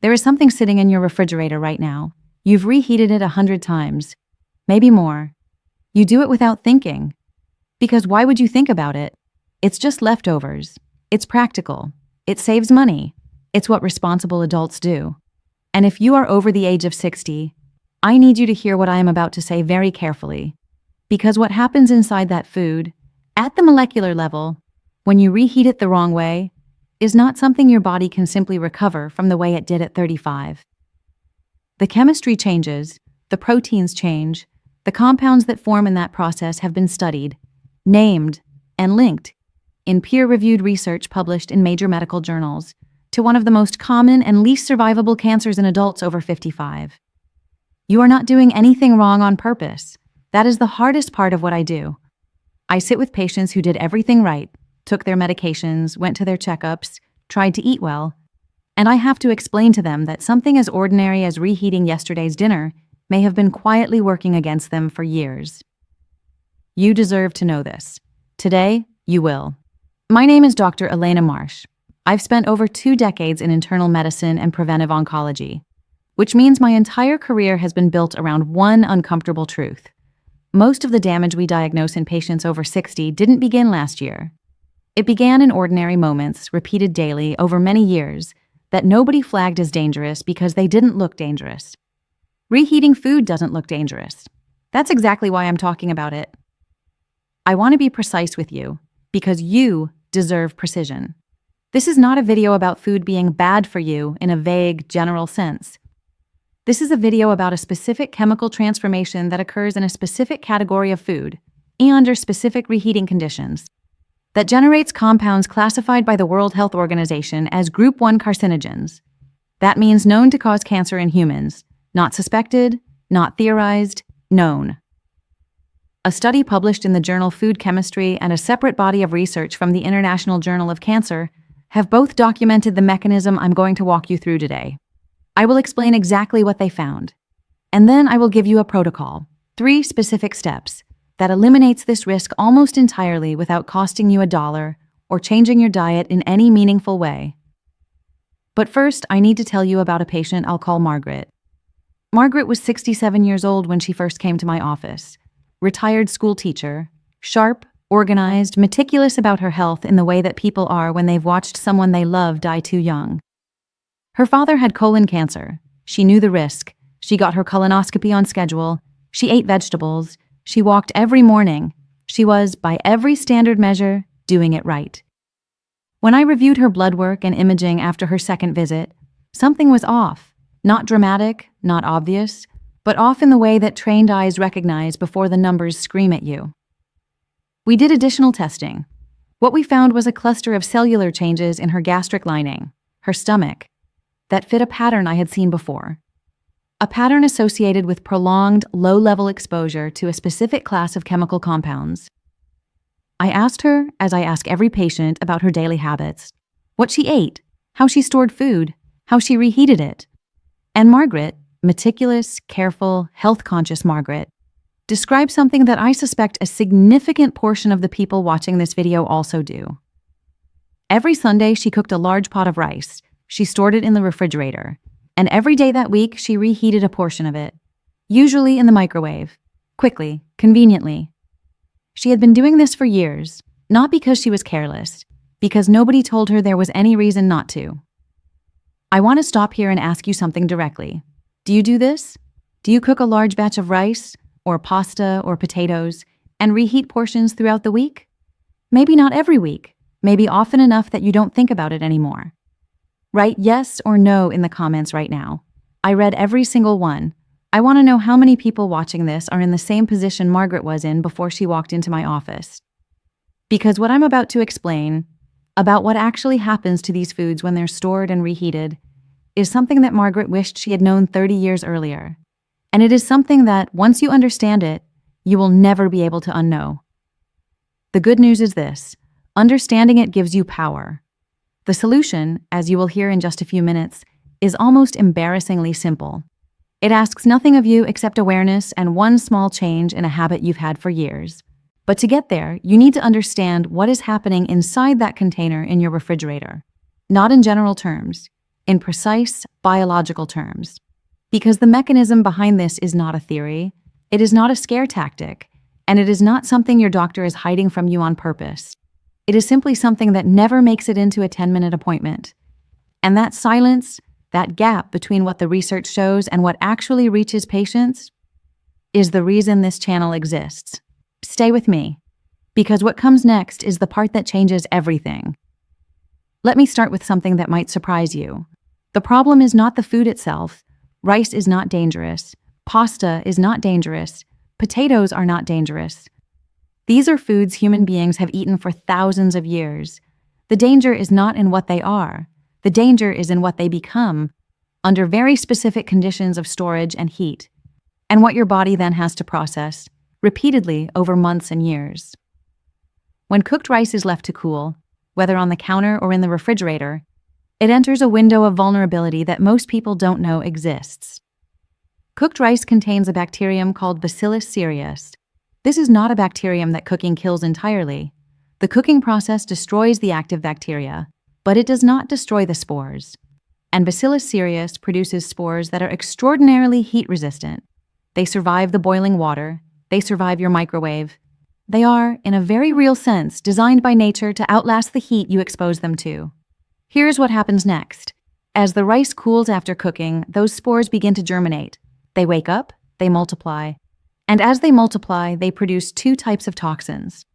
There is something sitting in your refrigerator right now. You've reheated it 100 times, maybe more. You do it without thinking. Because why would you think about it? It's just leftovers. It's practical. It saves money. It's what responsible adults do. And if you are over the age of 60, I need you to hear what I am about to say very carefully. Because what happens inside that food, at the molecular level, when you reheat it the wrong way, is not something your body can simply recover from the way it did at 35. The chemistry changes, the proteins change, the compounds that form in that process have been studied, named, and linked in peer-reviewed research published in major medical journals to one of the most common and least survivable cancers in adults over 55. You are not doing anything wrong on purpose. That is the hardest part of what I do. I sit with patients who did everything right, took their medications, went to their checkups, tried to eat well, and I have to explain to them that something as ordinary as reheating yesterday's dinner may have been quietly working against them for years. You deserve to know this. Today, you will. My name is Dr. Elena Marsh. I've spent over 2 decades in internal medicine and preventive oncology, which means my entire career has been built around one uncomfortable truth. Most of the damage we diagnose in patients over 60 didn't begin last year. It began in ordinary moments, repeated daily over many years, that nobody flagged as dangerous because they didn't look dangerous. Reheating food doesn't look dangerous. That's exactly why I'm talking about it. I want to be precise with you, because you deserve precision. This is not a video about food being bad for you in a vague, general sense. This is a video about a specific chemical transformation that occurs in a specific category of food and under specific reheating conditions that generates compounds classified by the World Health Organization as Group 1 carcinogens. That means known to cause cancer in humans, not suspected, not theorized, known. A study published in the journal Food Chemistry and a separate body of research from the International Journal of Cancer have both documented the mechanism I'm going to walk you through today. I will explain exactly what they found, and then I will give you a protocol, 3 specific steps, that eliminates this risk almost entirely without costing you $1 or changing your diet in any meaningful way. But first, I need to tell you about a patient I'll call Margaret. Margaret was 67 years old when she first came to my office. Retired school teacher, sharp, organized, meticulous about her health in the way that people are when they've watched someone they love die too young. Her father had colon cancer. She knew the risk. She got her colonoscopy on schedule. She ate vegetables. She walked every morning. She was, by every standard measure, doing it right. When I reviewed her blood work and imaging after her second visit, something was off. Not dramatic, not obvious, but off in the way that trained eyes recognize before the numbers scream at you. We did additional testing. What we found was a cluster of cellular changes in her gastric lining, her stomach, that fit a pattern I had seen before. A pattern associated with prolonged, low-level exposure to a specific class of chemical compounds. I asked her, as I ask every patient, about her daily habits, what she ate, how she stored food, how she reheated it. And Margaret, meticulous, careful, health-conscious Margaret, described something that I suspect a significant portion of the people watching this video also do. Every Sunday, she cooked a large pot of rice. She stored it in the refrigerator. And every day that week, she reheated a portion of it, usually in the microwave, quickly, conveniently. She had been doing this for years, not because she was careless, because nobody told her there was any reason not to. I want to stop here and ask you something directly. Do you do this? Do you cook a large batch of rice, or pasta, or potatoes, and reheat portions throughout the week? Maybe not every week, maybe often enough that you don't think about it anymore. Write yes or no in the comments right now. I read every single one. I want to know how many people watching this are in the same position Margaret was in before she walked into my office. Because what I'm about to explain, about what actually happens to these foods when they're stored and reheated, is something that Margaret wished she had known 30 years earlier. And it is something that, once you understand it, you will never be able to unknow. The good news is this: understanding it gives you power. The solution, as you will hear in just a few minutes, is almost embarrassingly simple. It asks nothing of you except awareness and one small change in a habit you've had for years. But to get there, you need to understand what is happening inside that container in your refrigerator. Not in general terms, in precise biological terms. Because the mechanism behind this is not a theory, it is not a scare tactic, and it is not something your doctor is hiding from you on purpose. It is simply something that never makes it into a 10-minute appointment. And that silence, that gap between what the research shows and what actually reaches patients, is the reason this channel exists. Stay with me, because what comes next is the part that changes everything. Let me start with something that might surprise you. The problem is not the food itself. Rice is not dangerous. Pasta is not dangerous. Potatoes are not dangerous. These are foods human beings have eaten for thousands of years. The danger is not in what they are. The danger is in what they become, under very specific conditions of storage and heat, and what your body then has to process, repeatedly over months and years. When cooked rice is left to cool, whether on the counter or in the refrigerator, it enters a window of vulnerability that most people don't know exists. Cooked rice contains a bacterium called Bacillus cereus. This is not a bacterium that cooking kills entirely. The cooking process destroys the active bacteria, but it does not destroy the spores. And Bacillus cereus produces spores that are extraordinarily heat-resistant. They survive the boiling water. They survive your microwave. They are, in a very real sense, designed by nature to outlast the heat you expose them to. Here's what happens next. As the rice cools after cooking, those spores begin to germinate. They wake up, they multiply, and as they multiply, they produce two types of toxins.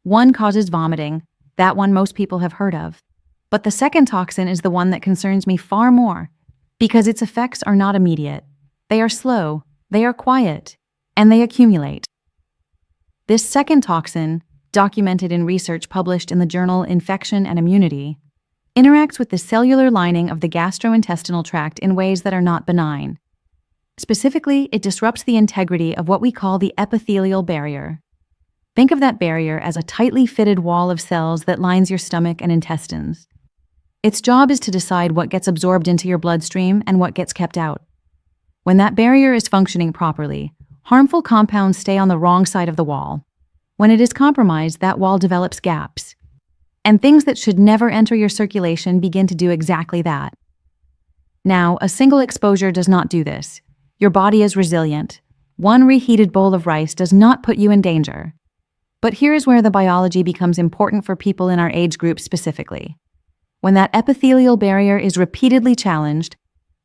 One causes vomiting, that one most people have heard of. But the second toxin is the one that concerns me far more, because its effects are not immediate. They are slow, they are quiet, and they accumulate. This second toxin, documented in research published in the journal Infection and Immunity, interacts with the cellular lining of the gastrointestinal tract in ways that are not benign. Specifically, it disrupts the integrity of what we call the epithelial barrier. Think of that barrier as a tightly fitted wall of cells that lines your stomach and intestines. Its job is to decide what gets absorbed into your bloodstream and what gets kept out. When that barrier is functioning properly, harmful compounds stay on the wrong side of the wall. When it is compromised, that wall develops gaps. And things that should never enter your circulation begin to do exactly that. Now, a single exposure does not do this. Your body is resilient. One reheated bowl of rice does not put you in danger. But here's where the biology becomes important for people in our age group specifically. When that epithelial barrier is repeatedly challenged,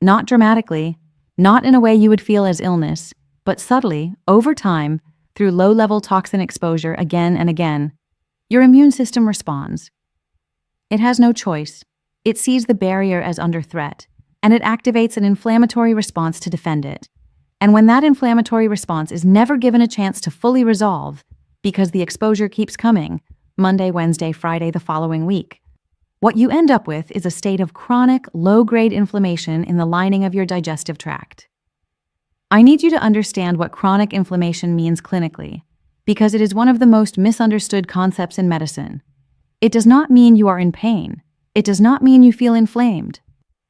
not dramatically, not in a way you would feel as illness, but subtly, over time, through low-level toxin exposure again and again, your immune system responds. It has no choice. It sees the barrier as under threat, and it activates an inflammatory response to defend it. And when that inflammatory response is never given a chance to fully resolve, because the exposure keeps coming, Monday, Wednesday, Friday the following week, what you end up with is a state of chronic, low-grade inflammation in the lining of your digestive tract. I need you to understand what chronic inflammation means clinically, because it is one of the most misunderstood concepts in medicine. It does not mean you are in pain. It does not mean you feel inflamed.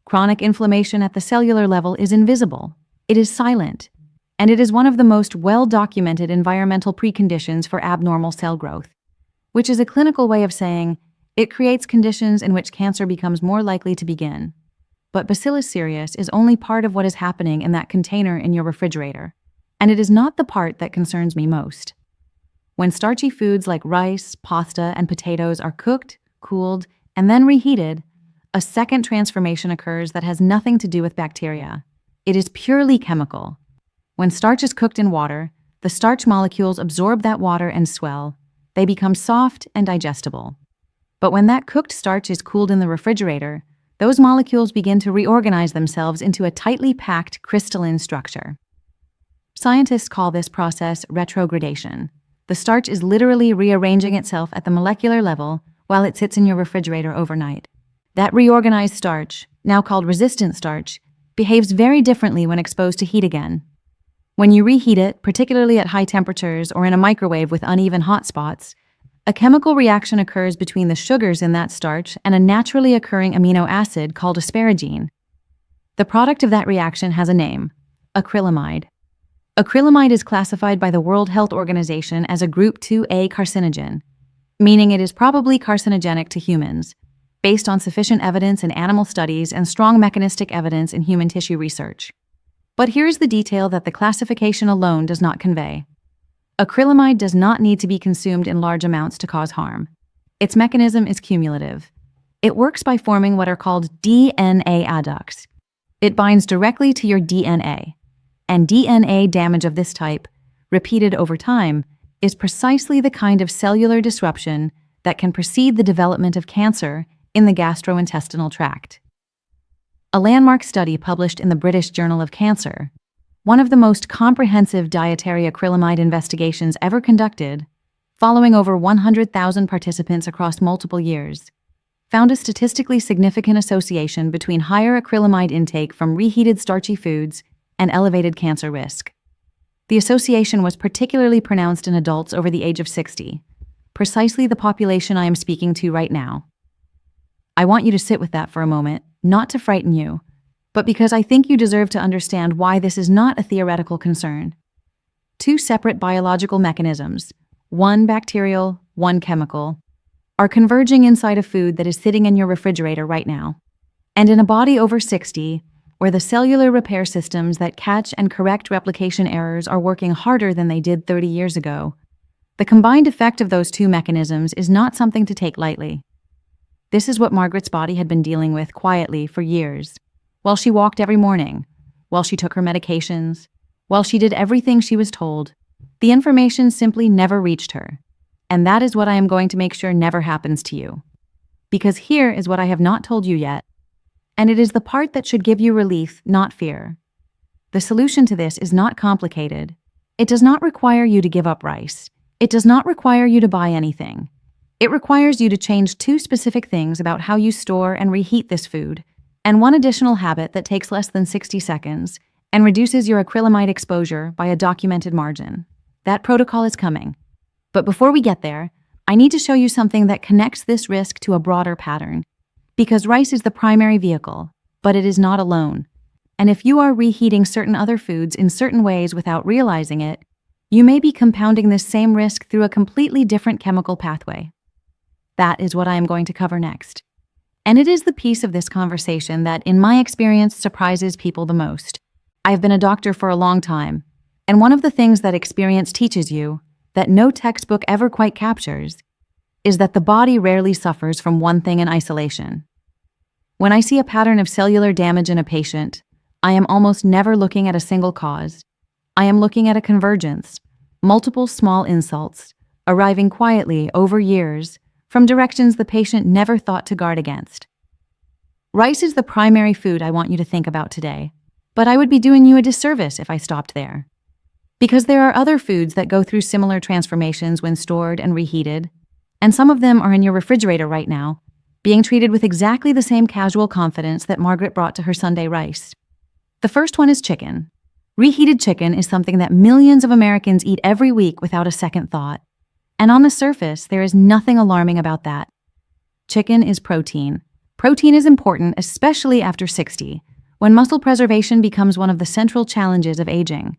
Chronic inflammation at the cellular level is invisible. It is silent, and it is one of the most well-documented environmental preconditions for abnormal cell growth, which is a clinical way of saying it creates conditions in which cancer becomes more likely to begin. But Bacillus cereus is only part of what is happening in that container in your refrigerator, and it is not the part that concerns me most. When starchy foods like rice, pasta, and potatoes are cooked, cooled, and then reheated, a second transformation occurs that has nothing to do with bacteria. It is purely chemical. When starch is cooked in water, the starch molecules absorb that water and swell. They become soft and digestible. But when that cooked starch is cooled in the refrigerator, those molecules begin to reorganize themselves into a tightly packed crystalline structure. Scientists call this process retrogradation. The starch is literally rearranging itself at the molecular level while it sits in your refrigerator overnight. That reorganized starch, now called resistant starch, behaves very differently when exposed to heat again. When you reheat it, particularly at high temperatures or in a microwave with uneven hot spots, a chemical reaction occurs between the sugars in that starch and a naturally occurring amino acid called asparagine. The product of that reaction has a name: acrylamide. Acrylamide is classified by the World Health Organization as a Group 2A carcinogen, meaning it is probably carcinogenic to humans. based on sufficient evidence in animal studies and strong mechanistic evidence in human tissue research. But here's the detail that the classification alone does not convey. Acrylamide does not need to be consumed in large amounts to cause harm. Its mechanism is cumulative. It works by forming what are called DNA adducts. It binds directly to your DNA, and DNA damage of this type, repeated over time, is precisely the kind of cellular disruption that can precede the development of cancer in the gastrointestinal tract. A landmark study published in the British Journal of Cancer, one of the most comprehensive dietary acrylamide investigations ever conducted, following over 100,000 participants across multiple years, found a statistically significant association between higher acrylamide intake from reheated starchy foods and elevated cancer risk. The association was particularly pronounced in adults over the age of 60, precisely the population I am speaking to right now. I want you to sit with that for a moment, not to frighten you, but because I think you deserve to understand why this is not a theoretical concern. Two separate biological mechanisms, one bacterial, one chemical, are converging inside a food that is sitting in your refrigerator right now. And in a body over 60, where the cellular repair systems that catch and correct replication errors are working harder than they did 30 years ago, the combined effect of those two mechanisms is not something to take lightly. This is what Margaret's body had been dealing with quietly for years, while she walked every morning, while she took her medications, while she did everything she was told. The information simply never reached her. And that is what I am going to make sure never happens to you. Because here is what I have not told you yet, and it is the part that should give you relief, not fear. The solution to this is not complicated. It does not require you to give up rice. It does not require you to buy anything. It requires you to change two specific things about how you store and reheat this food, and one additional habit that takes less than 60 seconds and reduces your acrylamide exposure by a documented margin. That protocol is coming. But before we get there, I need to show you something that connects this risk to a broader pattern. Because rice is the primary vehicle, but it is not alone. And if you are reheating certain other foods in certain ways without realizing it, you may be compounding this same risk through a completely different chemical pathway. That is what I am going to cover next. And it is the piece of this conversation that, in my experience, surprises people the most. I have been a doctor for a long time, and one of the things that experience teaches you, that no textbook ever quite captures, is that the body rarely suffers from one thing in isolation. When I see a pattern of cellular damage in a patient, I am almost never looking at a single cause. I am looking at a convergence, multiple small insults, arriving quietly over years from directions the patient never thought to guard against. Rice is the primary food I want you to think about today, but I would be doing you a disservice if I stopped there. Because there are other foods that go through similar transformations when stored and reheated, and some of them are in your refrigerator right now, being treated with exactly the same casual confidence that Margaret brought to her Sunday rice. The first one is chicken. Reheated chicken is something that millions of Americans eat every week without a second thought. And on the surface, there is nothing alarming about that. Chicken is protein. Protein is important, especially after 60, when muscle preservation becomes one of the central challenges of aging.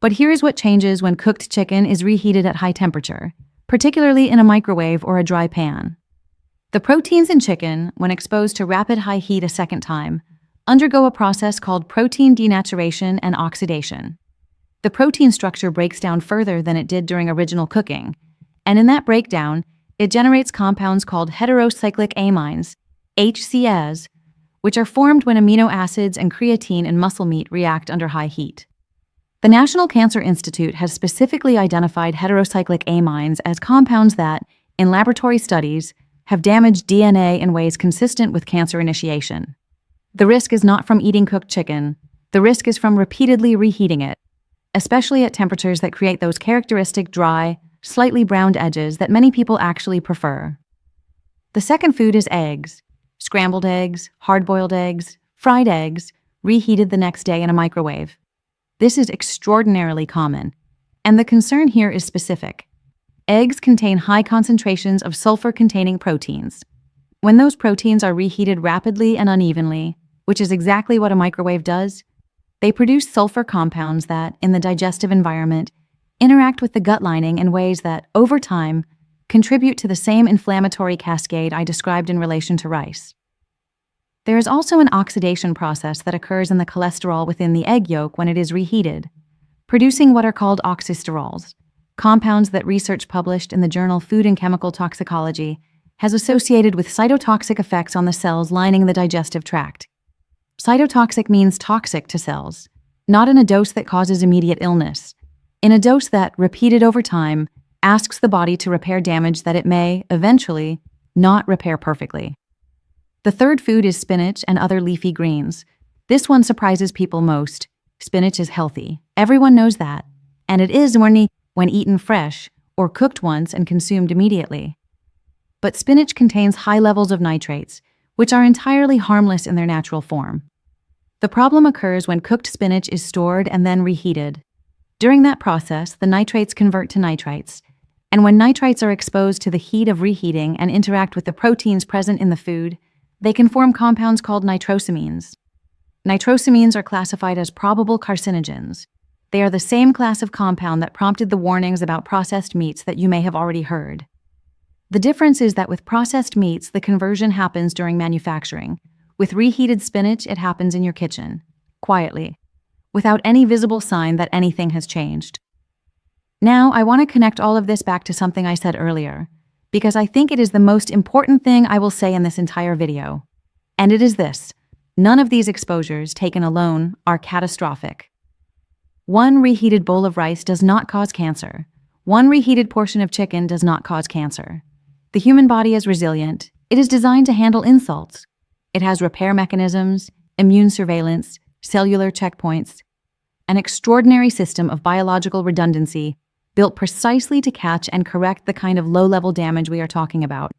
But here is what changes when cooked chicken is reheated at high temperature, particularly in a microwave or a dry pan. The proteins in chicken, when exposed to rapid high heat a second time, undergo a process called protein denaturation and oxidation. The protein structure breaks down further than it did during original cooking, and in that breakdown, it generates compounds called heterocyclic amines, HCAs, which are formed when amino acids and creatine in muscle meat react under high heat. The National Cancer Institute has specifically identified heterocyclic amines as compounds that, in laboratory studies, have damaged DNA in ways consistent with cancer initiation. The risk is not from eating cooked chicken. The risk is from repeatedly reheating it, especially at temperatures that create those characteristic dry, slightly browned edges that many people actually prefer. The second food is eggs. Scrambled eggs, hard-boiled eggs, fried eggs, reheated the next day in a microwave. This is extraordinarily common, and the concern here is specific. Eggs contain high concentrations of sulfur-containing proteins. When those proteins are reheated rapidly and unevenly, which is exactly what a microwave does, they produce sulfur compounds that, in the digestive environment, interact with the gut lining in ways that, over time, contribute to the same inflammatory cascade I described in relation to rice. There is also an oxidation process that occurs in the cholesterol within the egg yolk when it is reheated, producing what are called oxysterols, compounds that research published in the journal Food and Chemical Toxicology has associated with cytotoxic effects on the cells lining the digestive tract. Cytotoxic means toxic to cells, not in a dose that causes immediate illness, in a dose that, repeated over time, asks the body to repair damage that it may, eventually, not repair perfectly. The third food is spinach and other leafy greens. This one surprises people most. Spinach is healthy. Everyone knows that. And it is when eaten fresh or cooked once and consumed immediately. But spinach contains high levels of nitrates, which are entirely harmless in their natural form. The problem occurs when cooked spinach is stored and then reheated. During that process, the nitrates convert to nitrites, and when nitrites are exposed to the heat of reheating and interact with the proteins present in the food, they can form compounds called nitrosamines. Nitrosamines are classified as probable carcinogens. They are the same class of compound that prompted the warnings about processed meats that you may have already heard. The difference is that with processed meats, the conversion happens during manufacturing. With reheated spinach, it happens in your kitchen, quietly, without any visible sign that anything has changed. Now, I want to connect all of this back to something I said earlier, because I think it is the most important thing I will say in this entire video. And it is this: none of these exposures, taken alone, are catastrophic. One reheated bowl of rice does not cause cancer. One reheated portion of chicken does not cause cancer. The human body is resilient. It is designed to handle insults. It has repair mechanisms, immune surveillance, cellular checkpoints, an extraordinary system of biological redundancy built precisely to catch and correct the kind of low-level damage we are talking about.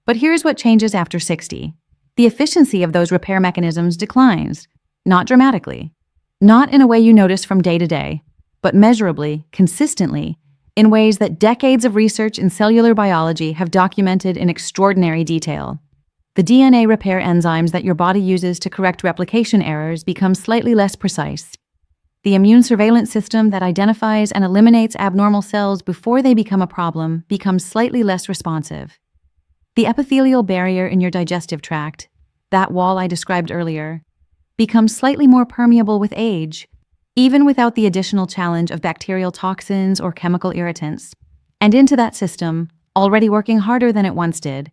But here's what changes after 60. The efficiency of those repair mechanisms declines, not dramatically, not in a way you notice from day to day, but measurably, consistently, in ways that decades of research in cellular biology have documented in extraordinary detail. The DNA repair enzymes that your body uses to correct replication errors become slightly less precise. The immune surveillance system that identifies and eliminates abnormal cells before they become a problem becomes slightly less responsive. The epithelial barrier in your digestive tract, that wall I described earlier, becomes slightly more permeable with age, even without the additional challenge of bacterial toxins or chemical irritants. And into that system, already working harder than it once did,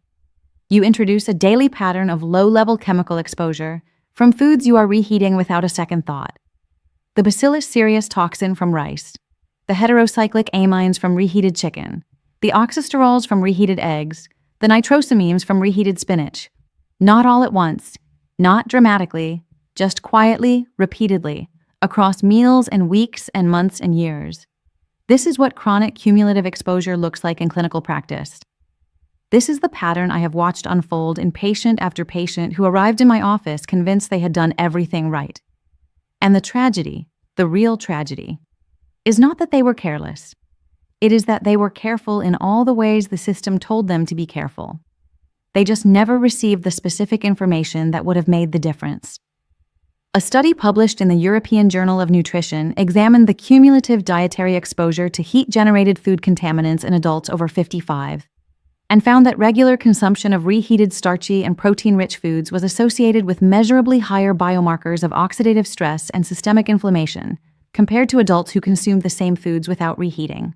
you introduce a daily pattern of low-level chemical exposure from foods you are reheating without a second thought. The Bacillus cereus toxin from rice, the heterocyclic amines from reheated chicken, the oxysterols from reheated eggs, the nitrosamines from reheated spinach. Not all at once, not dramatically, just quietly, repeatedly, across meals and weeks and months and years. This is what chronic cumulative exposure looks like in clinical practice. This is the pattern I have watched unfold in patient after patient who arrived in my office convinced they had done everything right. And the tragedy, the real tragedy, is not that they were careless. It is that they were careful in all the ways the system told them to be careful. They just never received the specific information that would have made the difference. A study published in the European Journal of Nutrition examined the cumulative dietary exposure to heat-generated food contaminants in adults over 55, and found that regular consumption of reheated starchy and protein-rich foods was associated with measurably higher biomarkers of oxidative stress and systemic inflammation compared to adults who consumed the same foods without reheating.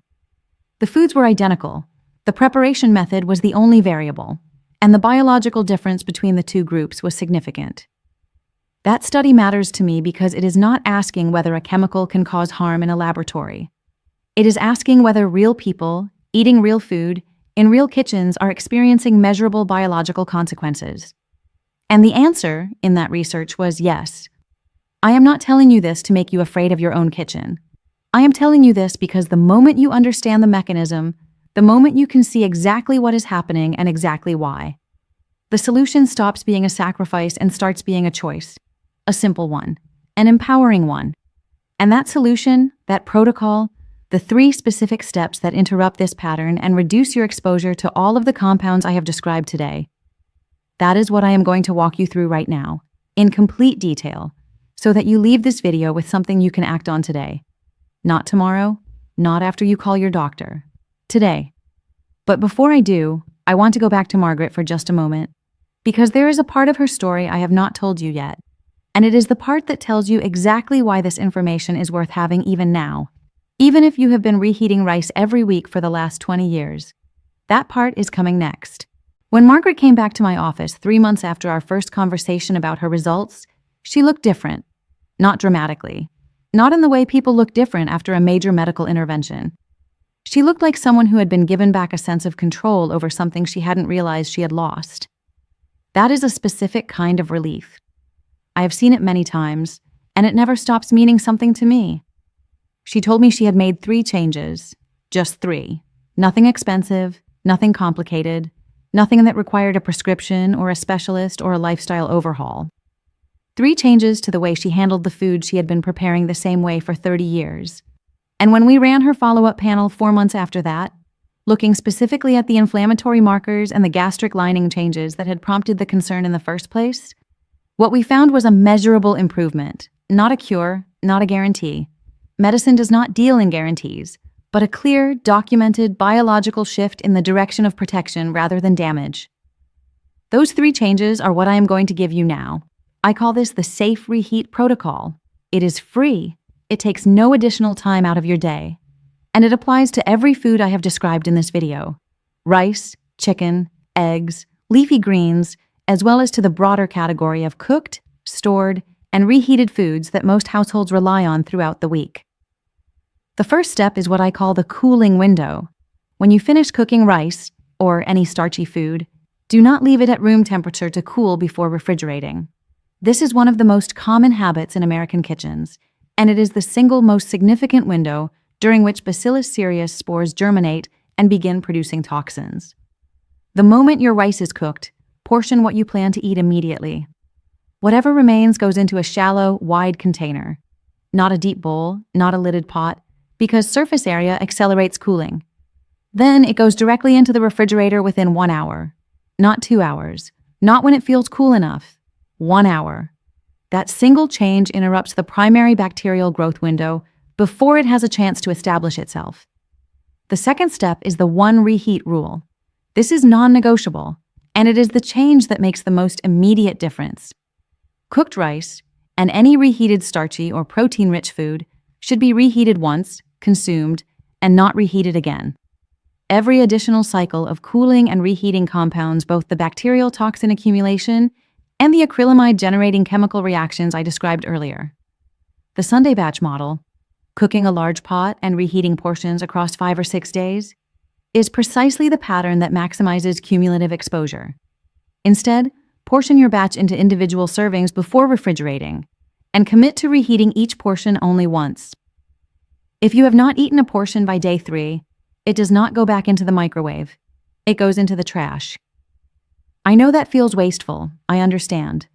The foods were identical. The preparation method was the only variable, and the biological difference between the two groups was significant. That study matters to me because it is not asking whether a chemical can cause harm in a laboratory. It is asking whether real people, eating real food, in real kitchens are experiencing measurable biological consequences. And the answer in that research was yes. I am not telling you this to make you afraid of your own kitchen. I am telling you this because the moment you understand the mechanism, the moment you can see exactly what is happening and exactly why, the solution stops being a sacrifice and starts being a choice, a simple one, an empowering one. And that solution, that protocol, the 3 specific steps that interrupt this pattern and reduce your exposure to all of the compounds I have described today. That is what I am going to walk you through right now, in complete detail, so that you leave this video with something you can act on today. Not tomorrow, not after you call your doctor. Today. But before I do, I want to go back to Margaret for just a moment, because there is a part of her story I have not told you yet, and it is the part that tells you exactly why this information is worth having even now, even if you have been reheating rice every week for the last 20 years. That part is coming next. When Margaret came back to my office 3 months after our first conversation about her results, she looked different. Not dramatically. Not in the way people look different after a major medical intervention. She looked like someone who had been given back a sense of control over something she hadn't realized she had lost. That is a specific kind of relief. I have seen it many times, and it never stops meaning something to me. She told me she had made 3 changes. Just 3. Nothing expensive, nothing complicated, nothing that required a prescription or a specialist or a lifestyle overhaul. 3 changes to the way she handled the food she had been preparing the same way for 30 years. And when we ran her follow-up panel 4 months after that, looking specifically at the inflammatory markers and the gastric lining changes that had prompted the concern in the first place, what we found was a measurable improvement, not a cure, not a guarantee. Medicine does not deal in guarantees, but a clear, documented biological shift in the direction of protection rather than damage. Those 3 changes are what I am going to give you now. I call this the Safe Reheat Protocol. It is free. It takes no additional time out of your day. And it applies to every food I have described in this video. Rice, chicken, eggs, leafy greens, as well as to the broader category of cooked, stored, and reheated foods that most households rely on throughout the week. The first step is what I call the cooling window. When you finish cooking rice, or any starchy food, do not leave it at room temperature to cool before refrigerating. This is one of the most common habits in American kitchens, and it is the single most significant window during which Bacillus cereus spores germinate and begin producing toxins. The moment your rice is cooked, portion what you plan to eat immediately. Whatever remains goes into a shallow, wide container. Not a deep bowl, not a lidded pot, because surface area accelerates cooling. Then it goes directly into the refrigerator within 1 hour. Not 2 hours. Not when it feels cool enough. 1 hour. That single change interrupts the primary bacterial growth window before it has a chance to establish itself. The second step is the 1 reheat rule. This is non-negotiable, and it is the change that makes the most immediate difference. Cooked rice, and any reheated starchy or protein-rich food, should be reheated once, consumed, and not reheated again. Every additional cycle of cooling and reheating compounds both the bacterial toxin accumulation and the acrylamide-generating chemical reactions I described earlier. The Sunday batch model, cooking a large pot and reheating portions across 5 or 6 days, is precisely the pattern that maximizes cumulative exposure. Instead, portion your batch into individual servings before refrigerating, and commit to reheating each portion only once. If you have not eaten a portion by day 3, it does not go back into the microwave. It goes into the trash. I know that feels wasteful, I understand.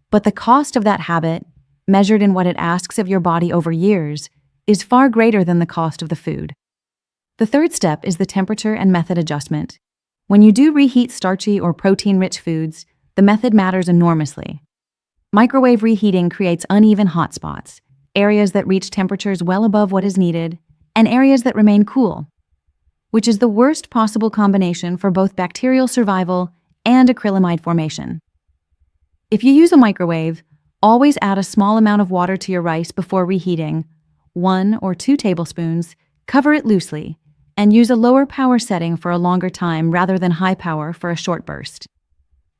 But the cost of that habit, measured in what it asks of your body over years, is far greater than the cost of the food. The third step is the temperature and method adjustment. When you do reheat starchy or protein-rich foods, the method matters enormously. Microwave reheating creates uneven hotspots, areas that reach temperatures well above what is needed, and areas that remain cool, which is the worst possible combination for both bacterial survival and acrylamide formation. If you use a microwave, always add a small amount of water to your rice before reheating, 1 or 2 tablespoons, cover it loosely, and use a lower power setting for a longer time rather than high power for a short burst.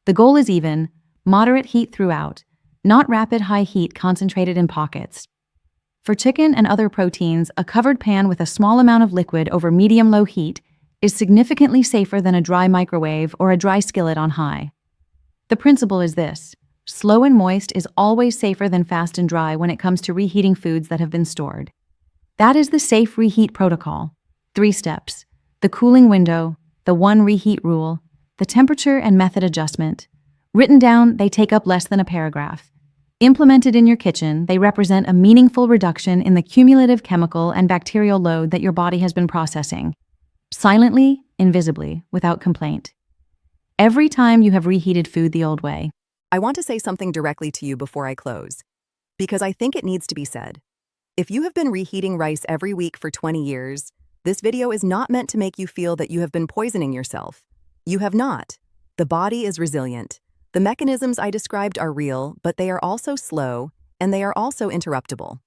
The goal is even, moderate heat throughout, not rapid high heat concentrated in pockets. For chicken and other proteins, a covered pan with a small amount of liquid over medium-low heat is significantly safer than a dry microwave or a dry skillet on high. The principle is this: slow and moist is always safer than fast and dry when it comes to reheating foods that have been stored. That is the Safe Reheat Protocol. 3 steps: the cooling window, the 1 reheat rule, the temperature and method adjustment. Written down, they take up less than a paragraph. Implemented in your kitchen, they represent a meaningful reduction in the cumulative chemical and bacterial load that your body has been processing. Silently, invisibly, without complaint. Every time you have reheated food the old way. I want to say something directly to you before I close, because I think it needs to be said. If you have been reheating rice every week for 20 years, This video is not meant to make you feel that you have been poisoning yourself. You have not. The body is resilient. The mechanisms I described are real, but they are also slow, and they are also interruptible.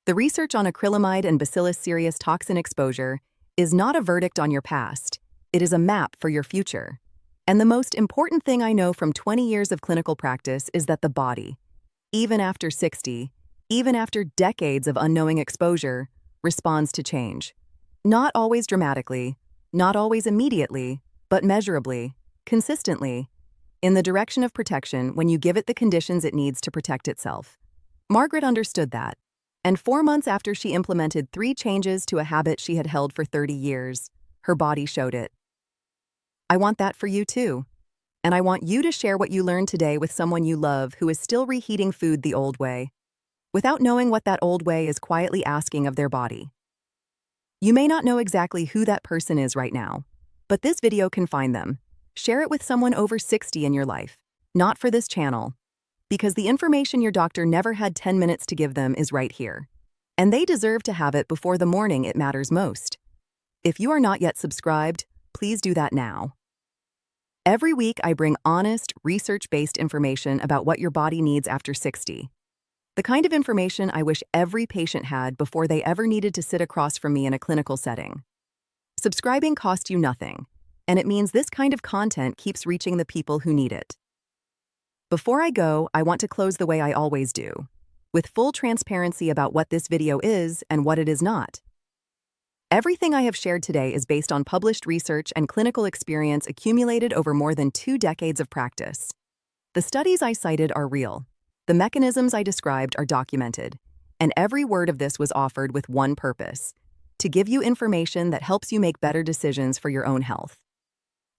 The research on acrylamide and Bacillus cereus toxin exposure is not a verdict on your past. It is a map for your future. And the most important thing I know from 20 years of clinical practice is that the body, even after 60, even after decades of unknowing exposure, responds to change. Not always dramatically, not always immediately, but measurably, consistently, in the direction of protection when you give it the conditions it needs to protect itself. Margaret understood that, and 4 months after she implemented 3 changes to a habit she had held for 30 years, her body showed it. I want that for you too. And I want you to share what you learned today with someone you love who is still reheating food the old way, without knowing what that old way is quietly asking of their body. You may not know exactly who that person is right now, but this video can find them. Share it with someone over 60 in your life, not for this channel, because the information your doctor never had 10 minutes to give them is right here. And they deserve to have it before the morning it matters most. If you are not yet subscribed, please do that now. Every week, I bring honest, research-based information about what your body needs after 60. The kind of information I wish every patient had before they ever needed to sit across from me in a clinical setting. Subscribing costs you nothing, and it means this kind of content keeps reaching the people who need it. Before I go, I want to close the way I always do, with full transparency about what this video is and what it is not. Everything I have shared today is based on published research and clinical experience accumulated over more than 2 decades of practice. The studies I cited are real. The mechanisms I described are documented, and every word of this was offered with one purpose: to give you information that helps you make better decisions for your own health.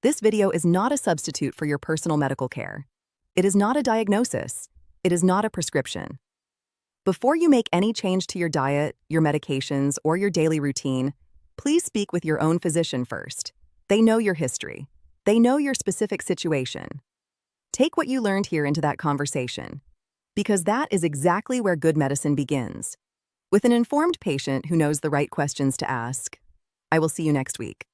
This video is not a substitute for your personal medical care. It is not a diagnosis. It is not a prescription. Before you make any change to your diet, your medications, or your daily routine, please speak with your own physician first. They know your history. They know your specific situation. Take what you learned here into that conversation, because that is exactly where good medicine begins. With an informed patient who knows the right questions to ask. I will see you next week.